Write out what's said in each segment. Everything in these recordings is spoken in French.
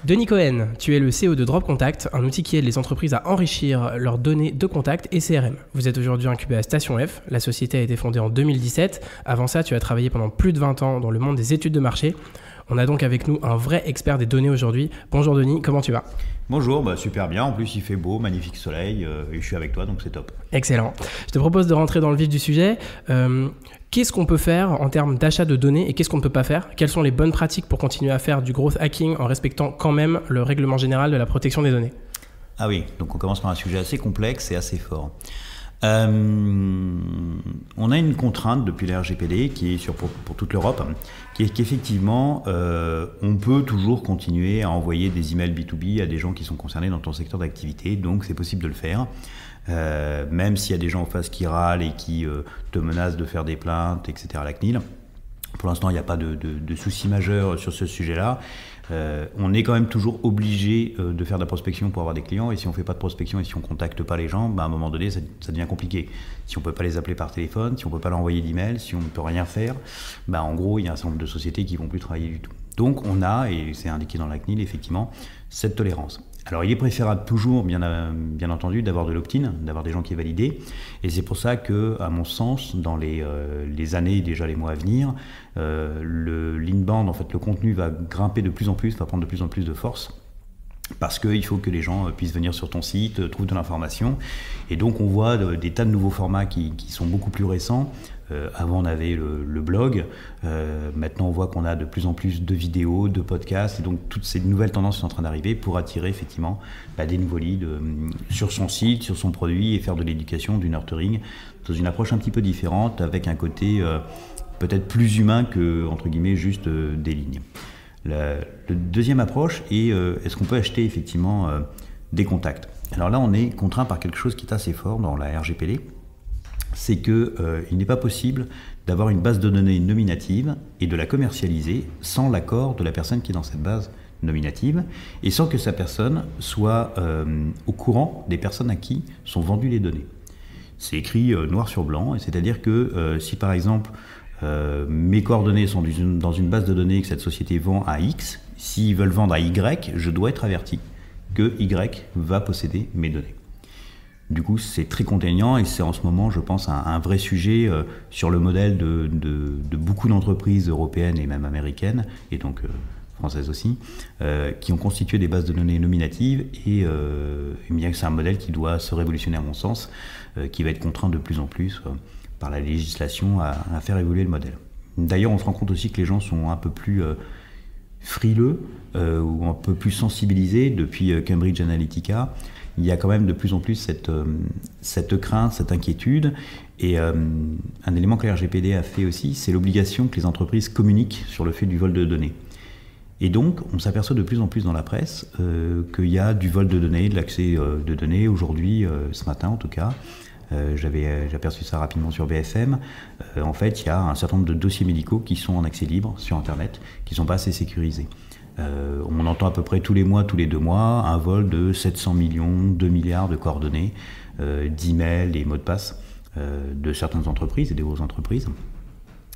Denis Cohen, tu es le CEO de Drop Contact, un outil qui aide les entreprises à enrichir leurs données de contact et CRM. Vous êtes aujourd'hui incubé à Station F, la société a été fondée en 2017. Avant ça, tu as travaillé pendant plus de 20 ans dans le monde des études de marché. On a donc avec nous un vrai expert des données aujourd'hui. Bonjour Denis, comment tu vas ? Bonjour, super bien. En plus, il fait beau, magnifique soleil et je suis avec toi, donc c'est top. Excellent. Je te propose de rentrer dans le vif du sujet. Qu'est-ce qu'on peut faire en termes d'achat de données et qu'est-ce qu'on ne peut pas faire ? Quelles sont les bonnes pratiques pour continuer à faire du growth hacking en respectant quand même le règlement général de la protection des données ? Ah oui, donc on commence par un sujet assez complexe et assez fort. On a une contrainte depuis la RGPD qui est pour toute l'Europe, qui est qu'effectivement, on peut toujours continuer à envoyer des emails B2B à des gens qui sont concernés dans ton secteur d'activité, donc c'est possible de le faire. Même s'il y a des gens en face qui râlent et qui te menacent de faire des plaintes, etc. à la CNIL. Pour l'instant, il n'y a pas de souci majeur sur ce sujet-là. On est quand même toujours obligé de faire de la prospection pour avoir des clients, et si on ne fait pas de prospection et si on ne contacte pas les gens, à un moment donné, ça devient compliqué. Si on ne peut pas les appeler par téléphone, si on ne peut pas leur envoyer d'email, si on ne peut rien faire, en gros, il y a un certain nombre de sociétés qui ne vont plus travailler du tout. Donc on a, et c'est indiqué dans la CNIL, effectivement, cette tolérance. Alors il est préférable toujours, bien entendu, d'avoir de l'opt-in, d'avoir des gens qui est validé. Et c'est pour ça que, à mon sens, dans les années et déjà les mois à venir, l'inbound, en fait, le contenu va grimper de plus en plus, va prendre de plus en plus de force. Parce qu'il faut que les gens puissent venir sur ton site, trouvent de l'information. Et donc on voit des tas de nouveaux formats qui sont beaucoup plus récents. Avant on avait le blog, maintenant on voit qu'on a de plus en plus de vidéos, de podcasts, et donc toutes ces nouvelles tendances sont en train d'arriver pour attirer effectivement des nouveaux leads sur son site, sur son produit, et faire de l'éducation, du nurturing, dans une approche un petit peu différente, avec un côté peut-être plus humain que, entre guillemets, juste des lignes. La deuxième approche est est-ce qu'on peut acheter effectivement des contacts ? Alors là on est contraint par quelque chose qui est assez fort dans la RGPD, c'est qu'il n'est pas possible d'avoir une base de données nominative et de la commercialiser sans l'accord de la personne qui est dans cette base nominative et sans que sa personne soit au courant des personnes à qui sont vendues les données. C'est écrit noir sur blanc, et c'est-à-dire que si par exemple mes coordonnées sont dans une base de données que cette société vend à X, s'ils veulent vendre à Y, je dois être averti que Y va posséder mes données. Du coup, c'est très contraignant et c'est en ce moment, je pense, un vrai sujet sur le modèle de beaucoup d'entreprises européennes et même américaines, et donc françaises aussi, qui ont constitué des bases de données nominatives et bien que c'est un modèle qui doit se révolutionner à mon sens, qui va être contraint de plus en plus par la législation à faire évoluer le modèle. D'ailleurs, on se rend compte aussi que les gens sont un peu plus frileux ou un peu plus sensibilisés depuis Cambridge Analytica. Il y a quand même de plus en plus cette crainte, cette inquiétude. Et un élément que la RGPD a fait aussi, c'est l'obligation que les entreprises communiquent sur le fait du vol de données. Et donc, on s'aperçoit de plus en plus dans la presse qu'il y a du vol de données, de l'accès de données. Aujourd'hui, ce matin en tout cas, j'ai aperçu ça rapidement sur BFM. En fait, il y a un certain nombre de dossiers médicaux qui sont en accès libre sur Internet, qui ne sont pas assez sécurisés. On entend à peu près tous les mois, tous les 2 mois, un vol de 700 millions, 2 milliards de coordonnées, d'emails et mots de passe de certaines entreprises et des grosses entreprises.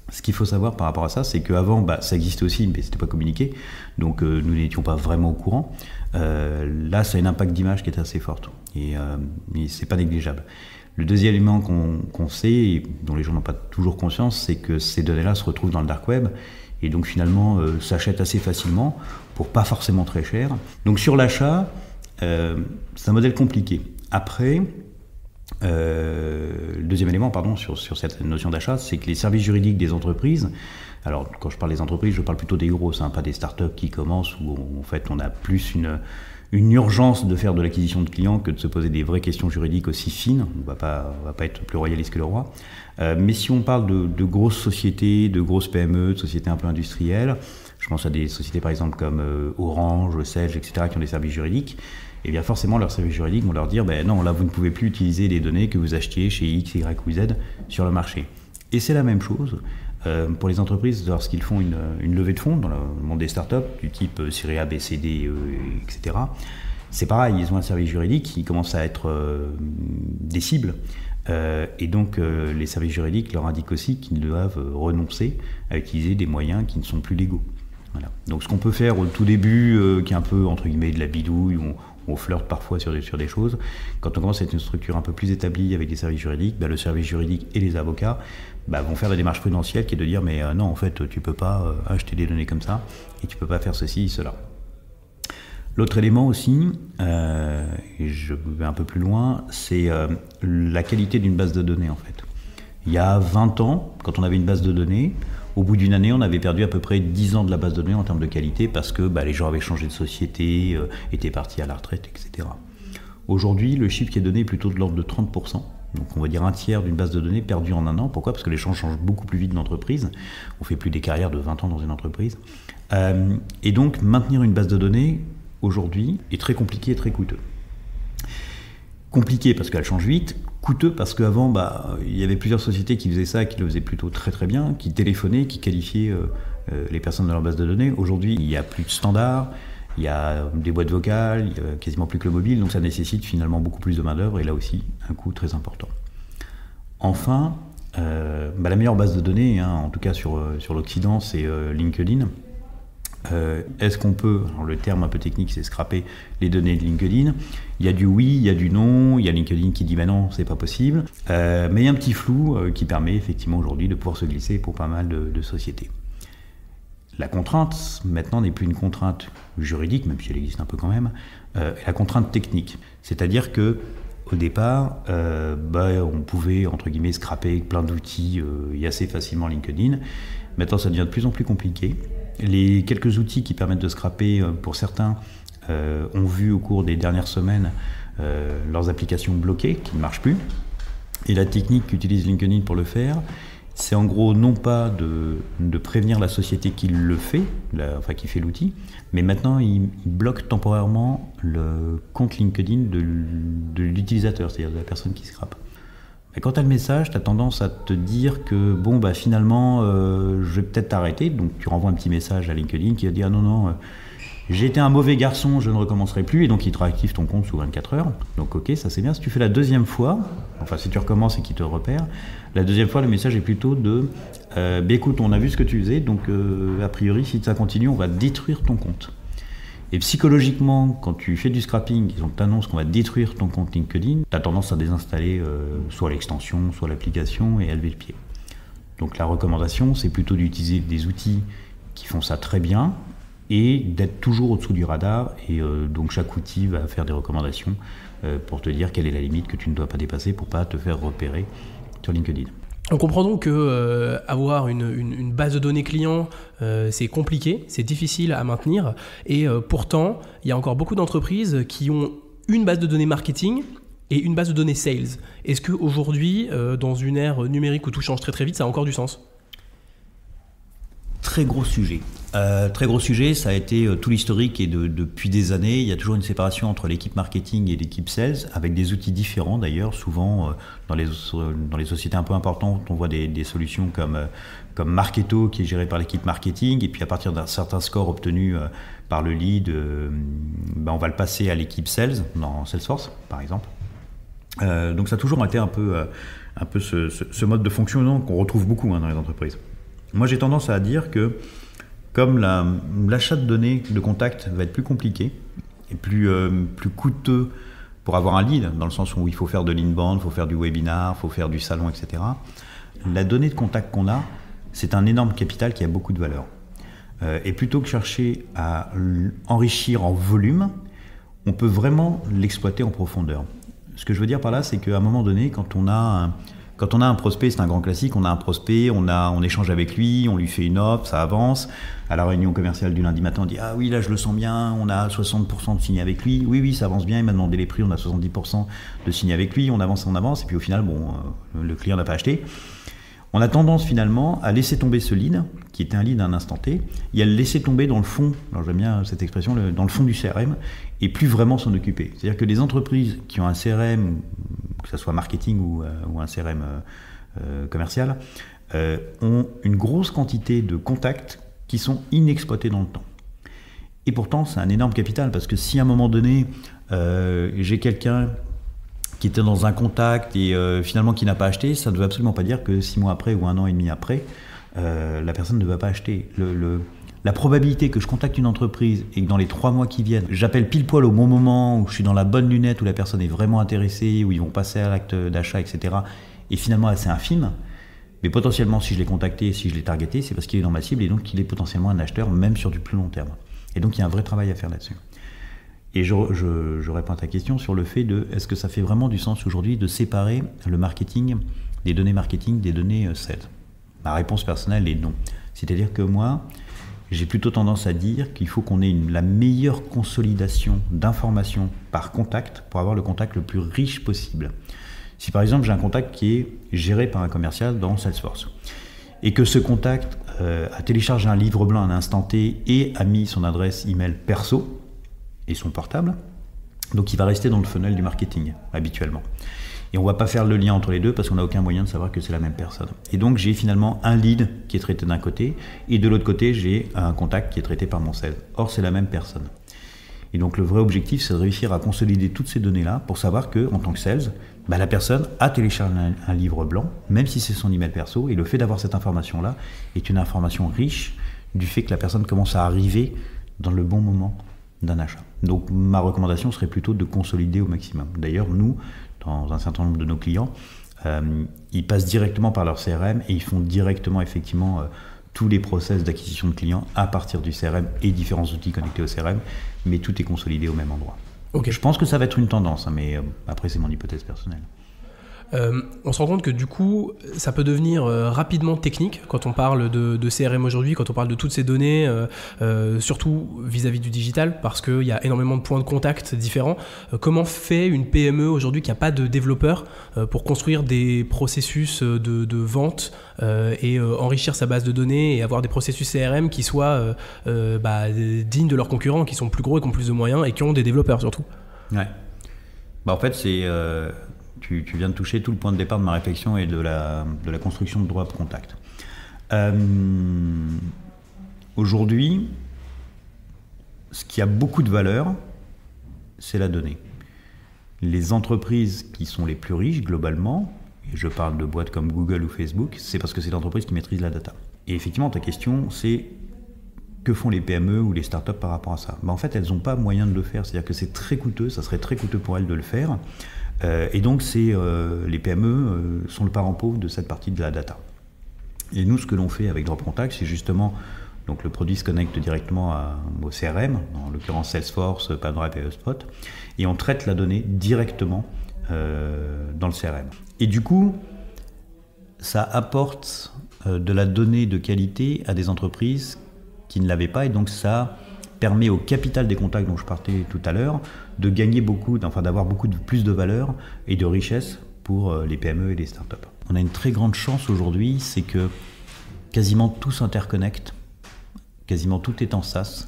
Ce qu'il faut savoir par rapport à ça, c'est qu'avant, ça existait aussi, mais ce n'était pas communiqué, donc nous n'étions pas vraiment au courant. Là, ça a un impact d'image qui est assez fort, et ce n'est pas négligeable. Le deuxième élément qu'on sait, et dont les gens n'ont pas toujours conscience, c'est que ces données-là se retrouvent dans le dark web, et donc finalement s'achètent assez facilement pour pas forcément très cher. Donc sur l'achat, c'est un modèle compliqué. Après, le deuxième élément sur cette notion d'achat, c'est que les services juridiques des entreprises, alors quand je parle des entreprises, je parle plutôt des grosses, pas des startups qui commencent où en fait on a plus une urgence de faire de l'acquisition de clients que de se poser des vraies questions juridiques aussi fines. On va pas être plus royaliste que le roi. Mais si on parle de grosses sociétés, de grosses PME, de sociétés un peu industrielles, je pense à des sociétés par exemple comme Orange, Sage, etc., qui ont des services juridiques, et bien forcément leurs services juridiques vont leur dire non, là vous ne pouvez plus utiliser les données que vous achetiez chez X, Y ou Z sur le marché. Et c'est la même chose pour les entreprises lorsqu'ils font une levée de fonds dans le monde des startups du type série A, B, C, D, E, etc. C'est pareil, ils ont un service juridique qui commence à être des cibles. Et donc les services juridiques leur indiquent aussi qu'ils doivent renoncer à utiliser des moyens qui ne sont plus légaux. Voilà. Donc ce qu'on peut faire au tout début, qui est un peu entre guillemets de la bidouille, où on flirte parfois sur des choses, quand on commence à être une structure un peu plus établie avec des services juridiques, le service juridique et les avocats vont faire des démarches prudentielles qui est de dire mais non, en fait tu peux pas acheter des données comme ça et tu peux pas faire ceci, cela. L'autre élément aussi, et je vais un peu plus loin, c'est la qualité d'une base de données en fait. Il y a 20 ans, quand on avait une base de données, au bout d'une année, on avait perdu à peu près 10 ans de la base de données en termes de qualité parce que les gens avaient changé de société, étaient partis à la retraite, etc. Aujourd'hui, le chiffre qui est donné est plutôt de l'ordre de 30%. Donc on va dire un tiers d'une base de données perdue en un an. Pourquoi ? Parce que les gens changent beaucoup plus vite d'entreprise. On ne fait plus des carrières de 20 ans dans une entreprise. Et donc maintenir une base de données, aujourd'hui, est très compliqué et très coûteux. Compliqué parce qu'elle change vite, coûteux parce qu'avant, il y avait plusieurs sociétés qui faisaient ça, qui le faisaient plutôt très très bien, qui téléphonaient, qui qualifiaient les personnes dans leur base de données. Aujourd'hui, il n'y a plus de standards, il y a des boîtes vocales, il n'y a quasiment plus que le mobile, donc ça nécessite finalement beaucoup plus de main-d'œuvre et là aussi un coût très important. Enfin, la meilleure base de données, en tout cas sur l'Occident, c'est LinkedIn. Est-ce qu'on peut, alors le terme un peu technique c'est scraper les données de LinkedIn, il y a du oui, il y a du non, il y a LinkedIn qui dit non, c'est pas possible, mais il y a un petit flou qui permet effectivement aujourd'hui de pouvoir se glisser pour pas mal de sociétés. La contrainte maintenant n'est plus une contrainte juridique, même si elle existe un peu quand même, la contrainte technique, c'est-à-dire que au départ, on pouvait entre guillemets scraper plein d'outils et assez facilement LinkedIn. Maintenant ça devient de plus en plus compliqué. Les quelques outils qui permettent de scraper, pour certains, ont vu au cours des dernières semaines leurs applications bloquées, qui ne marchent plus. Et la technique qu'utilise LinkedIn pour le faire, c'est en gros non pas de prévenir la société qui le fait, qui fait l'outil, mais maintenant il bloque temporairement le compte LinkedIn de l'utilisateur, c'est-à-dire de la personne qui scrape. Et quand tu as le message, tu as tendance à te dire que finalement, je vais peut-être t'arrêter. Donc tu renvoies un petit message à LinkedIn qui va dire non, j'ai été un mauvais garçon, je ne recommencerai plus. Et donc il te réactive ton compte sous 24 heures. Donc ok, ça c'est bien. Si tu fais la deuxième fois, si tu recommences et qu'il te repère, la deuxième fois, le message est plutôt de écoute, on a vu ce que tu faisais, donc a priori, si ça continue, on va détruire ton compte. Et psychologiquement, quand tu fais du scrapping, ils t'annoncent qu'on va détruire ton compte LinkedIn, tu as tendance à désinstaller soit l'extension, soit l'application et à lever le pied. Donc la recommandation, c'est plutôt d'utiliser des outils qui font ça très bien et d'être toujours au-dessous du radar. Et donc chaque outil va faire des recommandations pour te dire quelle est la limite que tu ne dois pas dépasser pour ne pas te faire repérer sur LinkedIn. On comprend donc que avoir une base de données client, c'est compliqué, c'est difficile à maintenir. Et pourtant, il y a encore beaucoup d'entreprises qui ont une base de données marketing et une base de données sales. Est-ce qu'aujourd'hui, dans une ère numérique où tout change très très vite, ça a encore du sens ? Très gros sujet. Très gros sujet, ça a été tout l'historique et depuis des années, il y a toujours une séparation entre l'équipe marketing et l'équipe sales, avec des outils différents d'ailleurs. Souvent, dans les sociétés un peu importantes, on voit des solutions comme Marketo qui est géré par l'équipe marketing, et puis à partir d'un certain score obtenu par le lead, on va le passer à l'équipe sales, dans Salesforce par exemple. Donc ça a toujours été un peu ce mode de fonctionnement qu'on retrouve beaucoup dans les entreprises. Moi j'ai tendance à dire que comme l'achat de données de contact va être plus compliqué et plus coûteux pour avoir un lead, dans le sens où il faut faire de l'inbound, il faut faire du webinar, il faut faire du salon, etc. La donnée de contact qu'on a, c'est un énorme capital qui a beaucoup de valeur. Et plutôt que chercher à enrichir en volume, on peut vraiment l'exploiter en profondeur. Ce que je veux dire par là, c'est qu'à un moment donné, quand on a un prospect, c'est un grand classique, on a un prospect, on échange avec lui, on lui fait une offre, ça avance. À la réunion commerciale du lundi matin, on dit « Ah oui, là je le sens bien, on a 60% de signé avec lui. Oui, ça avance bien, il m'a demandé les prix, on a 70% de signé avec lui, on avance. Et puis au final, le client n'a pas acheté. » On a tendance finalement à laisser tomber ce lead, qui était un lead à un instant T, et à le laisser tomber dans le fond, alors j'aime bien cette expression, dans le fond du CRM, et plus vraiment s'en occuper. C'est-à-dire que les entreprises qui ont un CRM, que ce soit marketing ou un CRM commercial, ont une grosse quantité de contacts qui sont inexploités dans le temps. Et pourtant, c'est un énorme capital, parce que si à un moment donné, j'ai quelqu'un qui était dans un contact et finalement qui n'a pas acheté, ça ne veut absolument pas dire que 6 mois après ou 1 an et demi après, la personne ne va pas acheter. La probabilité que je contacte une entreprise et que dans les 3 mois qui viennent, j'appelle pile poil au bon moment, où je suis dans la bonne lunette, où la personne est vraiment intéressée, où ils vont passer à l'acte d'achat, etc. Et finalement, c'est infime. Mais potentiellement, si je l'ai contacté, si je l'ai targeté, c'est parce qu'il est dans ma cible et donc qu'il est potentiellement un acheteur, même sur du plus long terme. Et donc, il y a un vrai travail à faire là-dessus. Et je réponds à ta question sur le fait de, est-ce que ça fait vraiment du sens aujourd'hui de séparer le marketing, des données marketing, des données sales? Ma réponse personnelle est non. C'est-à-dire que moi, j'ai plutôt tendance à dire qu'il faut qu'on ait la meilleure consolidation d'informations par contact pour avoir le contact le plus riche possible. Si par exemple j'ai un contact qui est géré par un commercial dans Salesforce et que ce contact a téléchargé un livre blanc à un instant T et a mis son adresse email perso et son portable, donc il va rester dans le funnel du marketing habituellement. Et on ne va pas faire le lien entre les deux parce qu'on n'a aucun moyen de savoir que c'est la même personne. Et donc j'ai finalement un lead qui est traité d'un côté et de l'autre côté j'ai un contact qui est traité par mon sales. Or c'est la même personne. Et donc le vrai objectif, c'est de réussir à consolider toutes ces données-là pour savoir qu'en tant que sales, la personne a téléchargé un livre blanc, même si c'est son email perso, et le fait d'avoir cette information-là est une information riche du fait que la personne commence à arriver dans le bon moment d'un achat. Donc ma recommandation serait plutôt de consolider au maximum. D'ailleurs, nous, dans un certain nombre de nos clients, ils passent directement par leur CRM et ils font directement effectivement tous les process d'acquisition de clients à partir du CRM et différents outils connectés au CRM, mais tout est consolidé au même endroit. Okay. Je pense que ça va être une tendance, mais après c'est mon hypothèse personnelle. On se rend compte que du coup, ça peut devenir rapidement technique quand on parle de CRM aujourd'hui, quand on parle de toutes ces données, surtout vis-à-vis du digital, parce qu'il y a énormément de points de contact différents. Comment fait une PME aujourd'hui qui n'a pas de développeur pour construire des processus de vente et enrichir sa base de données et avoir des processus CRM qui soient dignes de leurs concurrents, qui sont plus gros et qui ont plus de moyens et qui ont des développeurs surtout? Ouais. En fait, c'est... Tu viens de toucher tout le point de départ de ma réflexion et de la construction de droits de contact. Aujourd'hui, ce qui a beaucoup de valeur, c'est la donnée. Les entreprises qui sont les plus riches globalement, et je parle de boîtes comme Google ou Facebook, c'est parce que c'est l'entreprise qui maîtrise la data. Et effectivement, ta question, c'est que font les PME ou les startups par rapport à ça? En fait, elles n'ont pas moyen de le faire. C'est-à-dire que c'est très coûteux, ça serait très coûteux pour elles de le faire. Et donc, les PME sont le parent pauvre de cette partie de la data. Et nous, ce que l'on fait avec Drop Contact, c'est justement, donc le produit se connecte directement au CRM, en l'occurrence Salesforce, PageRank et HubSpot, et on traite la donnée directement dans le CRM. Et du coup, ça apporte de la donnée de qualité à des entreprises qui ne l'avaient pas, et donc ça permet au capital des contacts dont je parlais tout à l'heure de gagner d'avoir beaucoup plus de valeur et de richesse pour les PME et les startups. On a une très grande chance aujourd'hui, c'est que quasiment tout s'interconnecte, quasiment tout est en SaaS.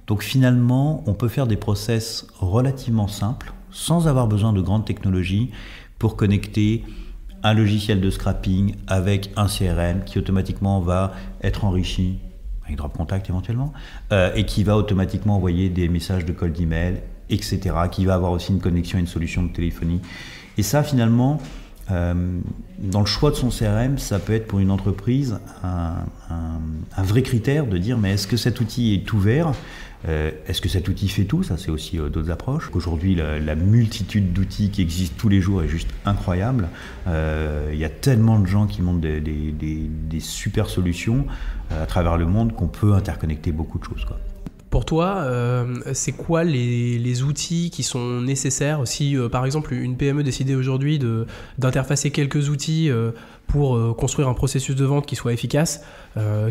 Donc finalement, on peut faire des process relativement simples, sans avoir besoin de grandes technologies, pour connecter un logiciel de scrapping avec un CRM qui automatiquement va être enrichi avec Drop Contact éventuellement, et qui va automatiquement envoyer des messages de cold email, etc., qui va avoir aussi une connexion à une solution de téléphonie. Et ça, finalement, dans le choix de son CRM, ça peut être pour une entreprise un vrai critère de dire, mais est-ce que cet outil est ouvert? Est-ce que cet outil fait tout? Ça, c'est aussi d'autres approches. Aujourd'hui, la multitude d'outils qui existent tous les jours est juste incroyable. Il y a tellement de gens qui montent des super solutions à travers le monde qu'on peut interconnecter beaucoup de choses, quoi. Pour toi, c'est quoi les outils qui sont nécessaires si, par exemple, une PME décidait aujourd'hui d'interfacer quelques outils pour construire un processus de vente qui soit efficace?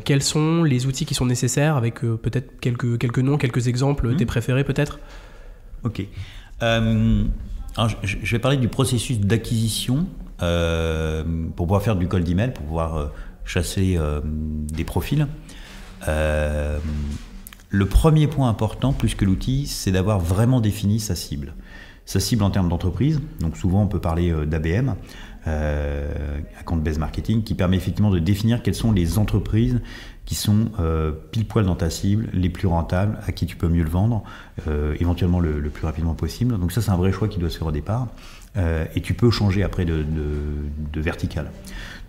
Quels sont les outils qui sont nécessaires avec peut-être quelques noms, quelques exemples, tes préférés peut-être? Ok. Alors, je vais parler du processus d'acquisition pour pouvoir faire du cold email, pour pouvoir chasser des profils. Le premier point important, plus que l'outil, c'est d'avoir vraiment défini sa cible. sa cible en termes d'entreprise. Donc souvent on peut parler d'ABM, Account Based Marketing, qui permet effectivement de définir quelles sont les entreprises qui sont pile poil dans ta cible, les plus rentables, à qui tu peux mieux le vendre, éventuellement le plus rapidement possible. Donc ça c'est un vrai choix qui doit se faire au départ. Et tu peux changer après de verticale.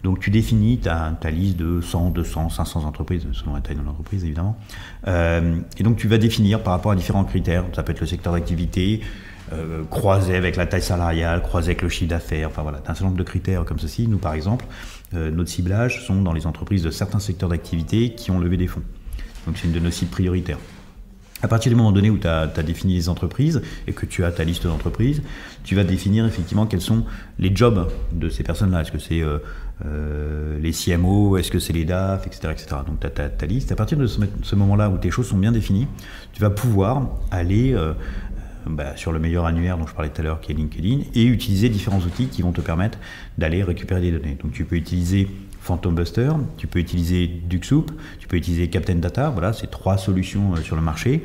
Donc tu définis ta liste de 100, 200, 500 entreprises, selon la taille de l'entreprise évidemment. Et donc tu vas définir par rapport à différents critères, ça peut être le secteur d'activité, croisé avec la taille salariale, croisé avec le chiffre d'affaires, enfin voilà, tu as un certain nombre de critères comme ceci. Nous par exemple, notre ciblage sont dans les entreprises de certains secteurs d'activité qui ont levé des fonds. Donc c'est une de nos cibles prioritaires. À partir du moment donné où tu as défini les entreprises et que tu as ta liste d'entreprises, tu vas définir effectivement quels sont les jobs de ces personnes-là. Est-ce que c'est les CMO, est-ce que c'est les DAF, etc. etc. Donc tu as ta liste. À partir de ce moment-là où tes choses sont bien définies, tu vas pouvoir aller sur le meilleur annuaire dont je parlais tout à l'heure qui est LinkedIn et utiliser différents outils qui vont te permettre d'aller récupérer des données. Donc tu peux utiliser Phantom Buster, tu peux utiliser Duxoup, tu peux utiliser Captain Data. Voilà, c'est 3 solutions sur le marché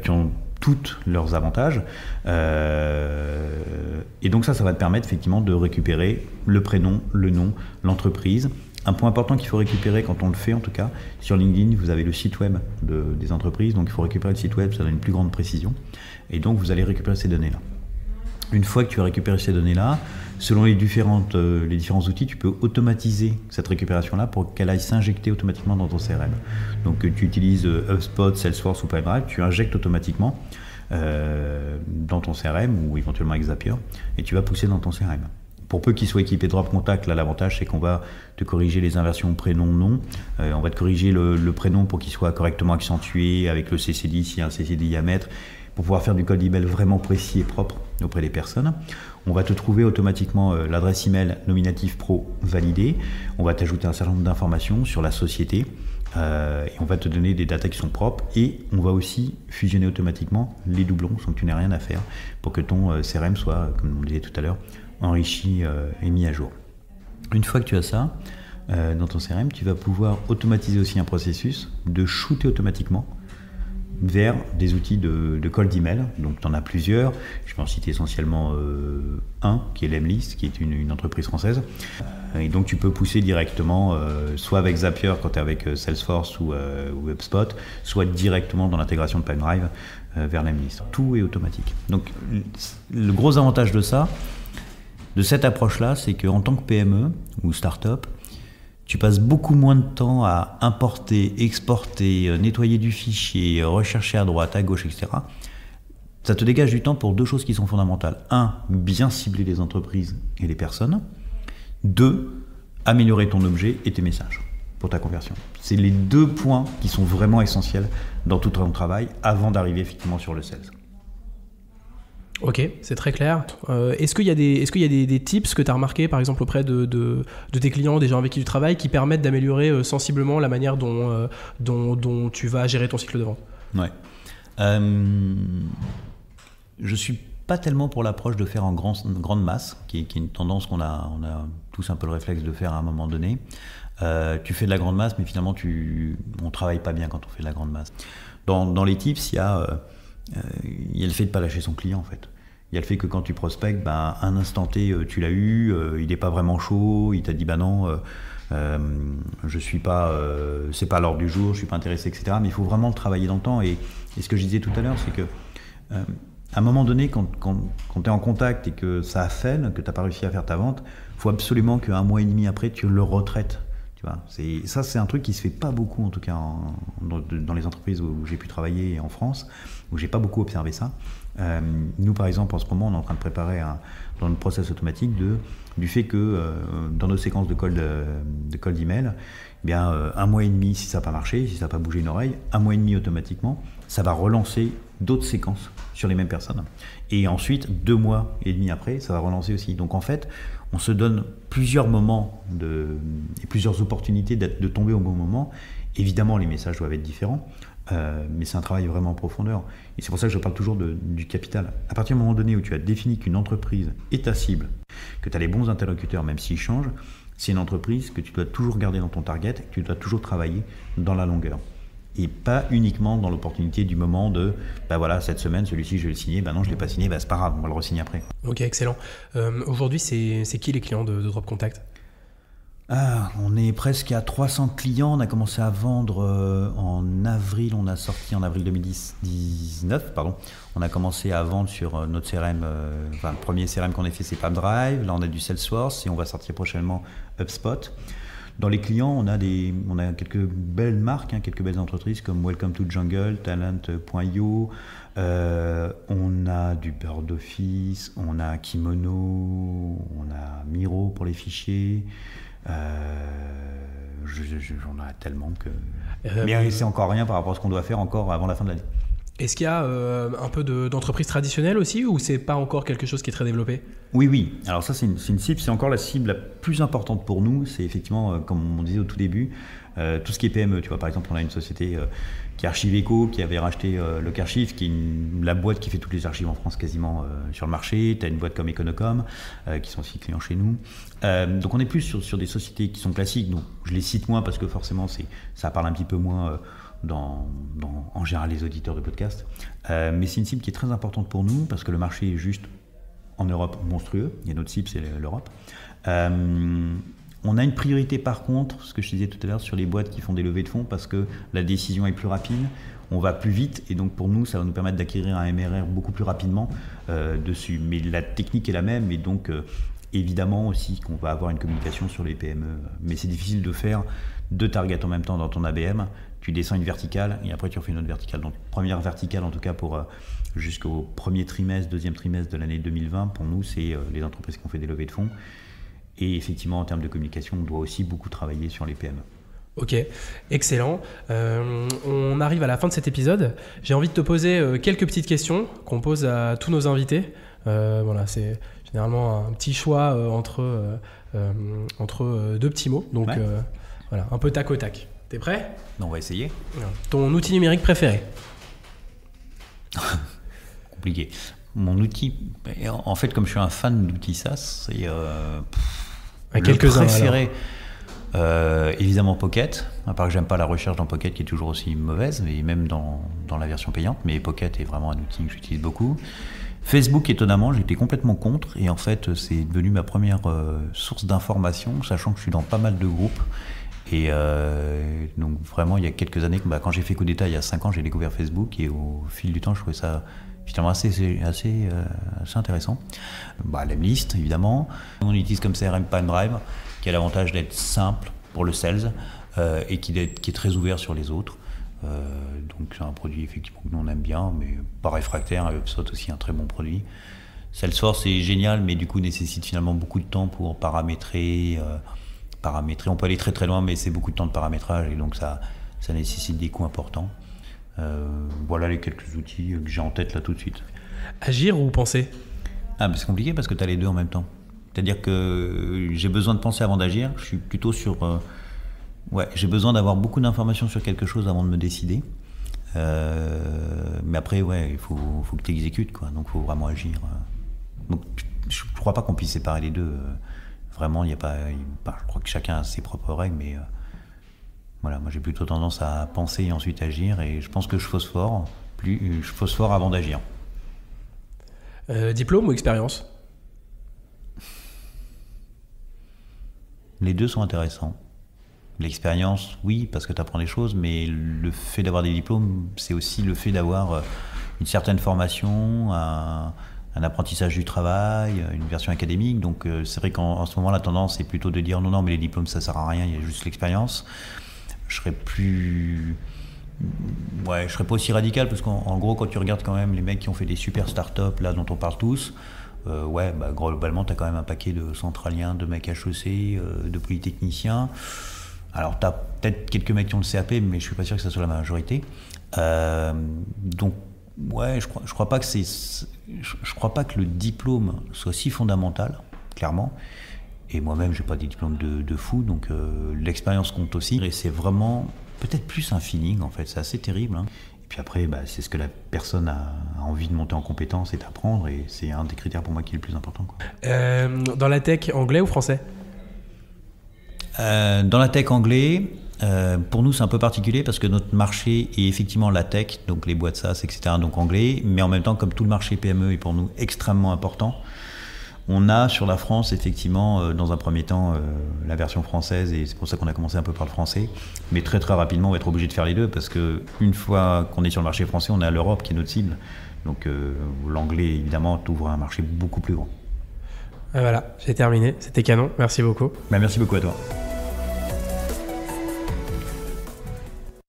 qui ont toutes leurs avantages. Et donc ça va te permettre effectivement de récupérer le prénom, le nom, l'entreprise. Un point important qu'il faut récupérer quand on le fait en tout cas, sur LinkedIn, vous avez le site web des entreprises, donc il faut récupérer le site web, ça donne une plus grande précision. Et donc vous allez récupérer ces données-là. Une fois que tu as récupéré ces données-là, selon les différents outils, tu peux automatiser cette récupération-là pour qu'elle aille s'injecter automatiquement dans ton CRM. Donc tu utilises HubSpot, Salesforce ou Pipedrive, tu injectes automatiquement dans ton CRM ou éventuellement avec Zapier et tu vas pousser dans ton CRM. Pour peu qu'il soit équipé de Drop Contact, là l'avantage c'est qu'on va te corriger les inversions prénom-nom. On va te corriger le prénom pour qu'il soit correctement accentué avec le CCD s'il y a un CCD à mettre, pour pouvoir faire du cold email vraiment précis et propre auprès des personnes. On va te trouver automatiquement l'adresse email nominative pro validée. On va t'ajouter un certain nombre d'informations sur la société et on va te donner des datas qui sont propres et on va aussi fusionner automatiquement les doublons sans que tu n'aies rien à faire pour que ton CRM soit, comme on le disait tout à l'heure, enrichi et mis à jour. Une fois que tu as ça dans ton CRM, tu vas pouvoir automatiser aussi un processus de shooter automatiquement vers des outils de cold email. Donc tu en as plusieurs, je vais en citer essentiellement un qui est Lemlist, qui est une entreprise française. Et donc tu peux pousser directement soit avec Zapier quand tu es avec Salesforce ou HubSpot, soit directement dans l'intégration de Pipedrive vers Lemlist. Tout est automatique. Donc le gros avantage de cette approche-là, c'est qu'en tant que PME ou start-up, tu passes beaucoup moins de temps à importer, exporter, nettoyer du fichier, rechercher à droite, à gauche, etc. Ça te dégage du temps pour 2 choses qui sont fondamentales. 1, bien cibler les entreprises et les personnes. 2, améliorer ton objet et tes messages pour ta conversion. C'est les 2 points qui sont vraiment essentiels dans tout ton travail avant d'arriver effectivement sur le sales. Ok, c'est très clair. Est-ce qu'il y a des tips que tu as remarqués, par exemple, auprès de tes clients, des gens avec qui tu travailles, qui permettent d'améliorer sensiblement la manière dont tu vas gérer ton cycle de vente ? Ouais. Je suis pas tellement pour l'approche de faire en grande masse, qui est une tendance qu'on a tous un peu le réflexe de faire à un moment donné. Tu fais de la grande masse, mais finalement, on travaille pas bien quand on fait de la grande masse. Dans les tips, il y a le fait de ne pas lâcher son client en fait. Il y a le fait que quand tu prospectes, un instant T, tu l'as eu, il n'est pas vraiment chaud, il t'a dit non, je suis pas, c'est pas à l'ordre du jour, je suis pas intéressé, etc. Mais il faut vraiment le travailler dans le temps. Et ce que je disais tout à l'heure, c'est que à un moment donné, quand tu es en contact et que ça a fait, que tu n'as pas réussi à faire ta vente, il faut absolument qu'un mois et demi après, tu le retraites. Tu vois, c'est un truc qui se fait pas beaucoup, en tout cas dans les entreprises où j'ai pu travailler en France, où j'ai pas beaucoup observé ça. Nous, par exemple, en ce moment, on est en train de préparer dans notre process automatique du fait que dans nos séquences de cold email, un mois et demi, si ça n'a pas marché, si ça n'a pas bougé une oreille, un mois et demi automatiquement, ça va relancer d'autres séquences sur les mêmes personnes. Et ensuite, 2 mois et demi après, ça va relancer aussi. Donc en fait, on se donne plusieurs moments et plusieurs opportunités de tomber au bon moment. Évidemment, les messages doivent être différents, mais c'est un travail vraiment en profondeur. Et c'est pour ça que je parle toujours du capital. À partir du moment donné où tu as défini qu'une entreprise est ta cible, que tu as les bons interlocuteurs, même s'ils changent, c'est une entreprise que tu dois toujours garder dans ton target, que tu dois toujours travailler dans la longueur. et pas uniquement dans l'opportunité du moment de voilà, cette semaine celui-ci je vais le signer, non je l'ai pas signé, c'est pas grave, on va le re-signer après. Ok, excellent. Aujourd'hui c'est qui les clients de Drop Contact? On est presque à 300 clients, on a commencé à vendre en avril, on a sorti en avril 2019, on a commencé à vendre sur notre CRM, le premier CRM qu'on a fait c'est Pipedrive, là on a du Salesforce et on va sortir prochainement HubSpot. Dans les clients, on a quelques belles marques, quelques belles entreprises comme Welcome to Jungle, Talent.io, on a du Bird Office, on a Kimono, on a Miro pour les fichiers. J'en ai tellement que... Mais c'est encore rien par rapport à ce qu'on doit faire encore avant la fin de l'année. Est-ce qu'il y a un peu d'entreprises traditionnelles aussi ou c'est pas encore quelque chose qui est très développé? Oui. Alors ça c'est une cible, c'est encore la cible la plus importante pour nous. C'est effectivement, comme on disait au tout début, tout ce qui est PME. Tu vois, par exemple, on a une société qui est Archiveco, qui avait racheté Locarchive, qui est la boîte qui fait toutes les archives en France quasiment sur le marché. Tu as une boîte comme Econocom, qui sont aussi clients chez nous. Donc on est plus sur des sociétés qui sont classiques. Donc je les cite moins parce que forcément ça parle un petit peu moins... en général les auditeurs de podcast, mais c'est une cible qui est très importante pour nous parce que le marché est juste en Europe monstrueux, et notre cible c'est l'Europe. On a une priorité par contre, ce que je disais tout à l'heure, sur les boîtes qui font des levées de fonds parce que la décision est plus rapide, on va plus vite et donc pour nous ça va nous permettre d'acquérir un MRR beaucoup plus rapidement dessus, mais la technique est la même et donc évidemment aussi qu'on va avoir une communication sur les PME, mais c'est difficile de faire 2 targets en même temps dans ton ABM. Tu descends une verticale et après tu refais une autre verticale. Donc première verticale en tout cas pour jusqu'au premier trimestre, deuxième trimestre de l'année 2020, pour nous c'est les entreprises qui ont fait des levées de fonds. Et effectivement en termes de communication, on doit aussi beaucoup travailler sur les PME. Ok, excellent. On arrive à la fin de cet épisode. J'ai envie de te poser quelques petites questions qu'on pose à tous nos invités. Voilà, c'est généralement un petit choix entre 2 petits mots. Donc ouais. Voilà, un peu tac au tac. T'es prêt? On va essayer. Ton outil numérique préféré? Compliqué. Mon outil, en fait, comme je suis un fan d'outils SaaS, c'est le préféré. Évidemment Pocket, à part que j'aime pas la recherche dans Pocket qui est toujours aussi mauvaise, et même dans la version payante, mais Pocket est vraiment un outil que j'utilise beaucoup. Facebook, étonnamment, j'étais complètement contre, et en fait, c'est devenu ma première source d'information, sachant que je suis dans pas mal de groupes. Et donc vraiment il y a quelques années, quand j'ai fait Coup d'État il y a 5 ans, j'ai découvert Facebook et au fil du temps je trouvais ça finalement assez intéressant. Lemlist évidemment, on utilise comme CRM Pipedrive qui a l'avantage d'être simple pour le sales et qui est très ouvert sur les autres. Donc c'est un produit effectivement que nous on aime bien, mais pas réfractaire. HubSpot aussi un très bon produit. Salesforce c'est génial, mais du coup nécessite finalement beaucoup de temps pour paramétrer. On peut aller très très loin, mais c'est beaucoup de temps de paramétrage et donc ça nécessite des coûts importants. Voilà les quelques outils que j'ai en tête là tout de suite. Agir ou penser? Mais c'est compliqué parce que tu as les deux en même temps. C'est-à-dire que j'ai besoin de penser avant d'agir. Je suis plutôt sur... j'ai besoin d'avoir beaucoup d'informations sur quelque chose avant de me décider. Mais après, il faut que tu exécutes, quoi. Donc il faut vraiment agir. Donc je ne crois pas qu'on puisse séparer les deux. Vraiment, il n'y a pas... je crois que chacun a ses propres règles, mais voilà, moi j'ai plutôt tendance à penser et ensuite agir, et je pense que je phosphore avant d'agir. Diplôme ou expérience? Les deux sont intéressants. L'expérience, oui, parce que tu apprends des choses, mais le fait d'avoir des diplômes, c'est aussi le fait d'avoir une certaine formation, un apprentissage du travail, une version académique. Donc c'est vrai qu'en ce moment la tendance est plutôt de dire non mais les diplômes ça sert à rien, il y a juste l'expérience. Je serais pas aussi radical parce qu'en gros quand tu regardes quand même les mecs qui ont fait des super startups là dont on parle tous, globalement tu as quand même un paquet de centraliens, de mecs HEC, de polytechniciens. Alors tu as peut-être quelques mecs qui ont le CAP, mais je suis pas sûr que ça soit la majorité. Donc je crois pas que le diplôme soit si fondamental, clairement. Et moi-même, j'ai pas des diplômes de fou, donc l'expérience compte aussi. Et c'est vraiment peut-être plus un feeling, en fait. C'est assez terrible. Hein. Et puis après, c'est ce que la personne a envie de monter en compétence et d'apprendre. Et c'est un des critères pour moi qui est le plus important, quoi. Dans la tech, anglais ou français? Dans la tech anglais, pour nous c'est un peu particulier parce que notre marché est effectivement la tech, donc les boîtes SaaS, etc., donc anglais, mais en même temps comme tout le marché PME est pour nous extrêmement important, on a sur la France effectivement dans un premier temps la version française et c'est pour ça qu'on a commencé un peu par le français, mais très très rapidement on va être obligé de faire les deux parce qu'une fois qu'on est sur le marché français, on a l'Europe qui est notre cible, donc l'anglais évidemment t'ouvre un marché beaucoup plus grand. Voilà, j'ai terminé, c'était canon, merci beaucoup. Merci beaucoup à toi.